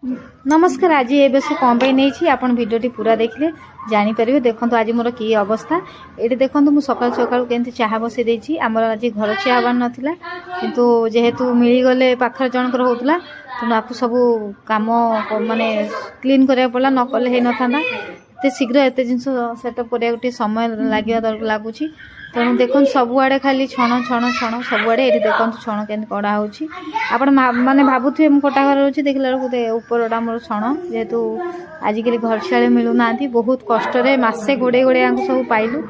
नमस्कार। आज ये कौन पे नहीं आप भिडटी पूरा देखले जानीपर। देखो आज मोर कि अवस्था ये देखो मुझे सकाल सकाल केमती चाह बसई देती। आमर आज घर चाह बार नाला किंतु जेहेतु मिलगले पाखर जनकर होता तेणु आपको सब कम माने क्लीन करा पड़ा नकले हो ना एत शीघ्र एत जिन सेटअप करा समय लगे लगुच। तेणु देखो सबुआड़े खाली छण छण छण सबुआड़े ये देखो छण के कड़ा होप मैंने भावुए मुझे कटा घर रोचे देखला बेलू उपरटा मोर छण जेहेतु आजिकल घर छुआ मिलूना बहुत कष्ट मसे गोड़े गोड़े सब पाइलु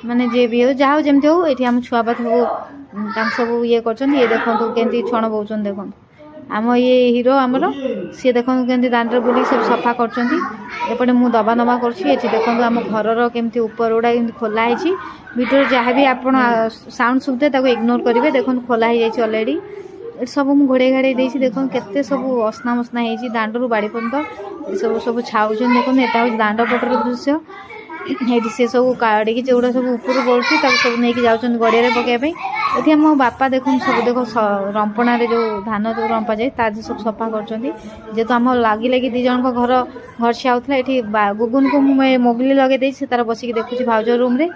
माने जे भी हो जहाँ जमी हो ये आम छुआ पाख सब ये कर देखो केमती छण बोचन देखो आम ये हीरो आमर सी देखो केमती दांडे बुल सब सफा करपटे मु दबा नबा कर देखो आम घर केमती ऊपर गुड़ा खोला है भितर जहाँ भी आप साउंड शुभे इग्नोर करेंगे देखो खोला हो जाए अलरेडी सब मुझे घोड़े घाड़े देती देखो केते सब असना मसना हो दांडू बाड़ी पर्यंत सब सब छाऊँ देखो यहाँ हूँ दांड पटर दृश्य ये सी सब काड़ी जोड़ा सब ऊपर बढ़ुची सब नहीं जाऊँ गड़िया पकाइबाई ये मो बापा देखो सब देखो रंपण जो धान जो रंपा जाए ताज सब सफा कर आम लगी लगी दी जन घर घर से आउला ये गुगुन को मुझे मोबाइल लगे तार बसिक देखुची भाउज रूम रे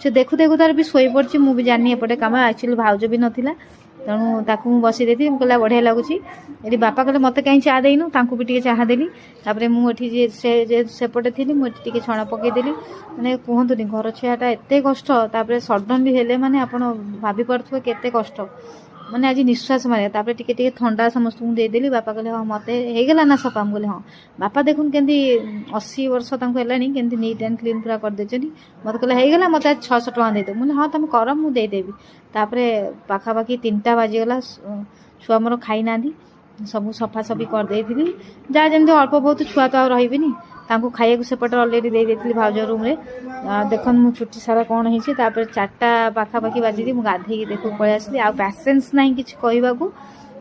से देखु देखु तार भी शोई पड़ी मुझे जानी एपटे कम एक्चुअली भाउज भी नाला तेणु ताकू बसई देती कहला बढ़िया लगुच ये बापा कहले मत कहीं चाह देनु तांकू भी टे चाह देली तापर मुझे सेपटे थी मुझे छण पकईदेली मैंने कहतुनि घर छुआटा एत कष्ट तापर सडनली हेले माने आप भाभी पारे केते कष्ट मैंने आज निश्वास मारे टे ठंडा समस्त देदेली बापा कहले हाँ मत होगला ना सफा बोले हाँ बापा देखुन केमती 80 वर्ष है केमती नीट एंड क्लीन पूरा करदे मत कहले होगला मत 600 टका दे मुझे हाँ तुम कर मुदेदेवी तापर पाखापाखि 3टा बाजीगला छुआ मोर खाई ना सब सफा सफी करदे जहाँ जमी अल्प बहुत छुआ तो रही खाइक सेपटे अलरेडी दे देती भाउज रूम रे देखन मु छुट्टी सारा कौन होती 4टा पाखापाखि बाजी मुझे गाधे देखो पलि आसली आ पैसेंस ना कि कहवाक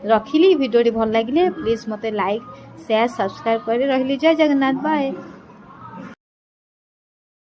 रखिली भिडियोटी भल लगे प्लीज मत लाइक शेयर सब्सक्राइब कर रही। जय जगन्नाथ बाय।